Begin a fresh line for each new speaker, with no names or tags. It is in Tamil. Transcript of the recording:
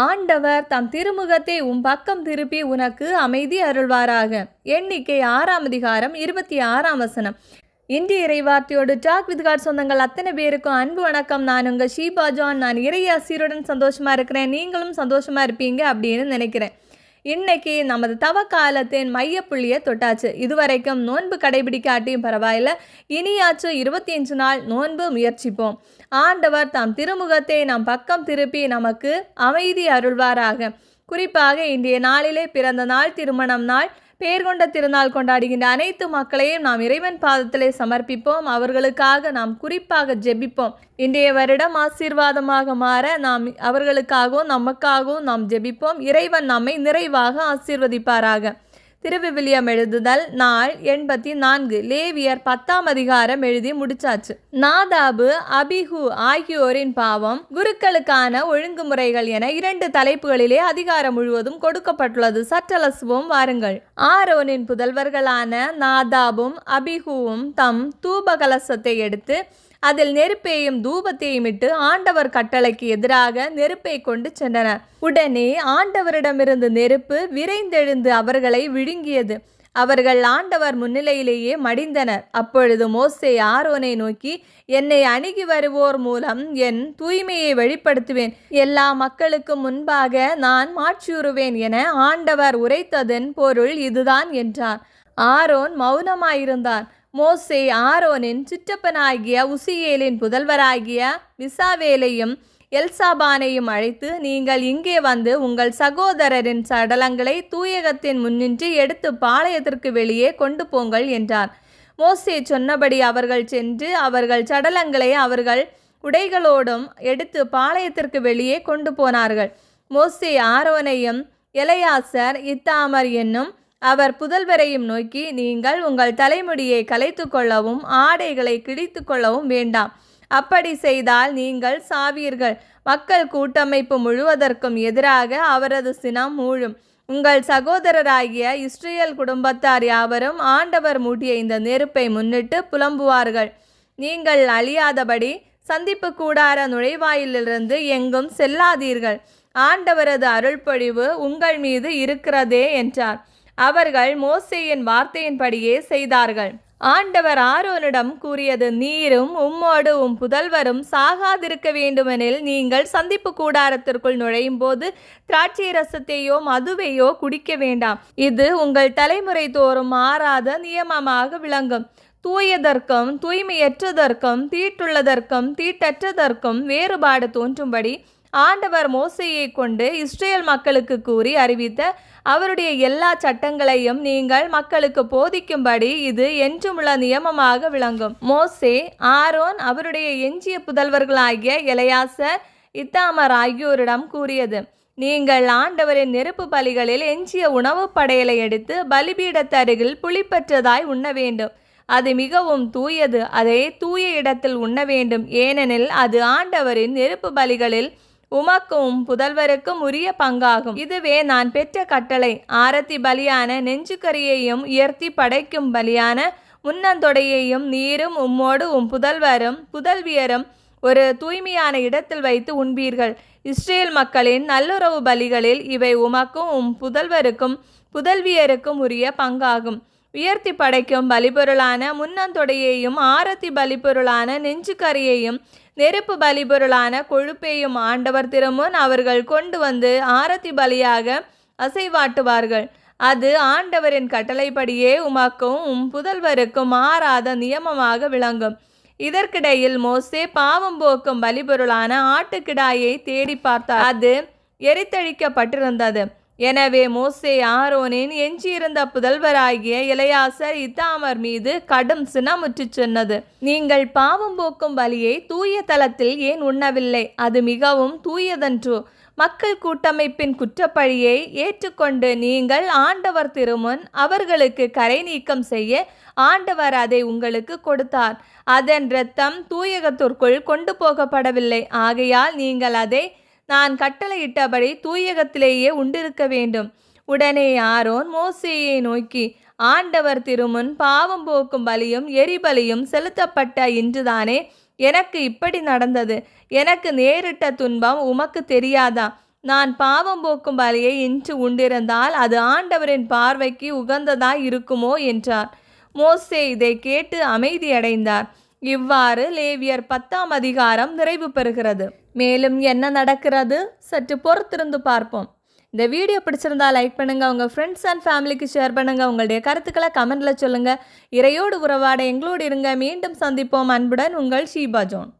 ஆண்டவர் தம் திருமுகத்தை உம் பக்கம் திருப்பி உனக்கு அமைதி அருள்வாராக. எண்ணிக்கை 6ஆம் அதிகாரம் 26ஆம் வசனம். இன்றைய இறைவார்த்தையோடு டாக் வித் காட் சொந்தங்கள் அத்தனை பேருக்கும் அன்பு வணக்கம். நான் உங்கள் ஷீபா ஜான். நான் இறை ஆசிரியருடன் சந்தோஷமா இருக்கிறேன். நீங்களும் சந்தோஷமா இருப்பீங்க அப்படின்னு நினைக்கிறேன். இன்னைக்கு நமது தவக்காலத்தின் மையப்புள்ளியை தொட்டாச்சு. இதுவரைக்கும் நோன்பு கடைபிடிக்காட்டியும் பரவாயில்ல, இனியாச்சும் 25 நாள் நோன்பு முயற்சிப்போம். ஆண்டவர் தாம் திருமுகத்தை நம் பக்கம் திருப்பி நமக்கு அமைதி அருள்வாராக. குறிப்பாக இன்றைய நாளிலே பிறந்த நாள், திருமணம் நாள், பெயர் கொண்ட திருநாள் கொண்டாடுகின்ற அனைத்து மக்களையும் நாம் இறைவன் பாதத்திலே சமர்ப்பிப்போம். அவர்களுக்காக நாம் குறிப்பாக ஜெபிப்போம். இன்றைய வருடம் ஆசீர்வாதமாக மாற நாம் அவர்களுக்காகவும் நமக்காகவும் நாம் ஜெபிப்போம். இறைவன் நம்மை நிறைவாக ஆசீர்வதிப்பாராக. திருவிவிலியம் எழுதுதல் நாள் 84. லேவியர் 10ஆம் அதிகாரம் எழுதி முடிச்சாச்சு. நாதாபு, அபிஹு ஆகியோரின் பாவம், குருக்களுக்கான ஒழுங்குமுறைகள் என 2 தலைப்புகளிலே அதிகாரம் முழுவதும் கொடுக்கப்பட்டுள்ளது. சற்றலசுவோம் வாருங்கள். ஆரோனின் புதல்வர்களான நாதாபும் அபிஹுவும் தம் தூப கலசத்தை எடுத்து அதில் நெருப்பையும் தூபத்தையும் இட்டு ஆண்டவர் கட்டளைக்கு எதிராக நெருப்பை கொண்டு சென்றனர். உடனே ஆண்டவரிடமிருந்து நெருப்பு விரைந்தெழுந்து அவர்களை விழுங்கியது. அவர்கள் ஆண்டவர் முன்னிலையிலேயே மடிந்தனர். அப்பொழுது மோசே ஆரோனை நோக்கி, என்னை அணுகி வருவோர் மூலம் என் தூய்மையை வெளிப்படுத்துவேன், எல்லா மக்களுக்கும் முன்பாக நான் மாட்சியுறுவேன் என ஆண்டவர் உரைத்ததன் பொருள் இதுதான் என்றார். ஆரோன் மௌனமாயிருந்தார். மோசே ஆரோனின் சிற்றப்பனாகிய உசியேலின் புதல்வராகிய மிசாவேலையும் எல்சாபானையும் அழைத்து, நீங்கள் இங்கே வந்து உங்கள் சகோதரரின் சடலங்களை தூயகத்தின் முன்னின்று எடுத்து பாளையத்திற்கு வெளியே கொண்டு போங்கள் என்றார். மோசே சொன்னபடி அவர்கள் சென்று அவர்கள் சடலங்களை அவர்கள் உடைகளோடும் எடுத்து பாளையத்திற்கு வெளியே கொண்டு போனார்கள். மோசே ஆரோனையும் எலையாசர் இத்தாமர் என்னும் அவர் புதல்வரையும் நோக்கி, நீங்கள் உங்கள் தலைமுடியை கலைத்து கொள்ளவும் ஆடைகளை கிழித்து கொள்ளவும் வேண்டாம். அப்படி செய்தால் நீங்கள் சாவீர்கள். மக்கள் கூட்டமைப்பு முழுவதற்கும் எதிராக அவரது சினம் மூழும். உங்கள் சகோதரராகிய இஸ்ரேல் குடும்பத்தார் யாவரும் ஆண்டவர் மூட்டிய இந்த நெருப்பை முன்னிட்டு புலம்புவார்கள். நீங்கள் அழியாதபடி சந்திப்பு கூடார நுழைவாயிலிருந்து எங்கும் செல்லாதீர்கள். ஆண்டவரது அருள்பொழிவு உங்கள் மீது இருக்கிறதே என்றார். அவர்கள் மோசேயின் வார்த்தையின்படியே செய்தார்கள். ஆண்டவர் ஆரோனிடம் கூறியது, நீரும் உம்மோடு உம் புதல்வரும் சாகாதிருக்க வேண்டுமெனில் நீங்கள் சந்திப்பு கூடாரத்திற்குள் நுழையும் போது திராட்சை ரசத்தையோ மதுவையோ குடிக்க வேண்டாம். இது உங்கள் தலைமுறை தோறும் மாறாத நியமமாக விளங்கும். தூயதற்கும் தூய்மையற்றதற்கும் தீட்டுள்ளதற்கும் தீட்டற்றதற்கும் வேறுபாடு தோன்றும்படி ஆண்டவர் மோசேயை கொண்டு இஸ்ரேல் மக்களுக்கு கூறி அறிவித்த அவருடைய எல்லா சட்டங்களையும் நீங்கள் மக்களுக்கு போதிக்கும்படி இது என்றுமுள்ள நியமமாக விளங்கும். மோசே ஆரோன் அவருடைய எஞ்சிய புதல்வர்களாகிய எலையாசர் இத்தாமர் ஆகியோரிடம் கூறியது, நீங்கள் ஆண்டவரின் நெருப்பு பலிகளில் எஞ்சிய உணவு படையலை எடுத்து பலிபீடத்தருகில் புளிப்பற்றதாய் உண்ண வேண்டும். அது மிகவும் தூயது. அதை தூய இடத்தில் உண்ண வேண்டும். ஏனெனில் அது ஆண்டவரின் நெருப்பு பலிகளில் உமக்கும் புதல்வருக்கும் உரிய பங்காகும். இதுவே நான் பெற்ற கட்டளை. ஆரத்தி பலியான நெஞ்சுக்கரியையும் உயர்த்தி படைக்கும் பலியான முன்னந்தொடையையும் நீரும் உம்மோடு உம் புதல்வரும் புதல்வியரும் ஒரு தூய்மையான இடத்தில் வைத்து உண்பீர்கள். இஸ்ரேல் மக்களின் நல்லுறவு பலிகளில் இவை உமக்கும் உம் புதல்வருக்கும் புதல்வியருக்கும் உரிய பங்காகும். உயர்த்தி படைக்கும் பலிபொருளான முன்னந்தொடையையும் ஆரத்தி பலிபொருளான நெஞ்சுக்கரியையும் நெருப்பு பலிபொருளான கொழுப்பையும் ஆண்டவர் திருமுன் அவர்கள் கொண்டு வந்து ஆரத்தி பலியாக அசைவாட்டுவார்கள். அது ஆண்டவரின் கட்டளைப்படியே உமக்கும் உம் புதல்வருக்கும் மாறாத நியமமாக விளங்கும். இதற்கிடையில் மோசே பாவம் போக்கும் பலிபொருளான ஆட்டுக்கிடாயை தேடி பார்த்தார். அது எரித்தழிக்கப்பட்டிருந்தது. எனவே மோசே ஆரோனின் எஞ்சியிருந்த புதல்வராகிய எலையாசர் இத்தாமர் மீது கடும் சினமுற்று சொன்னது, நீங்கள் பாவம் போக்கும் பலியை தூய தலத்தில் ஏன் உண்ணவில்லை? அது மிகவும் தூயதன்றோ? மக்கள் கூட்டமைப்பின் குற்றப்பழியை ஏற்றுக்கொண்டு நீங்கள் ஆண்டவர் திருமுன் அவர்களுக்கு கரை நீக்கம் செய்ய ஆண்டவர் அதை உங்களுக்கு கொடுத்தார். அதன் இரத்தம் தூயகத்திற்குள் கொண்டு போகப்படவில்லை. ஆகையால் நீங்கள் அதை நான் கட்டளையிட்டபடி தூயகத்திலேயே உண்டிருக்க வேண்டும். உடனே ஆரோன் மோசேயை நோக்கி, ஆண்டவர் திருமுன் பாவம் போக்கும் பலியும் எரிபலியும் செலுத்தப்பட்ட இன்றுதானே எனக்கு இப்படி நடந்தது. எனக்கு நேரிட்ட துன்பம் உமக்கு தெரியாதா? நான் பாவம் போக்கும் பலியை இன்று உண்டிருந்தால் அது ஆண்டவரின் பார்வைக்கு உகந்ததாய் இருக்குமோ என்றார். மோசே இதை கேட்டு அமைதியடைந்தார். இவ்வாறு லேவியர் 10ஆம் அதிகாரம் நிறைவு பெறுகிறது. மேலும் என்ன நடக்கிறது சற்று பொறுத்திருந்து பார்ப்போம். இந்த வீடியோ பிடிச்சிருந்தா லைக் பண்ணுங்கள், உங்கள் ஃப்ரெண்ட்ஸ் அண்ட் ஃபேமிலிக்கு ஷேர் பண்ணுங்கள், உங்களுடைய கருத்துக்களை கமெண்டில் சொல்லுங்கள். இறையோடு உறவாட எங்களோடு இருங்க. மீண்டும் சந்திப்போம். அன்புடன் உங்கள் ஷீபா ஜோன்.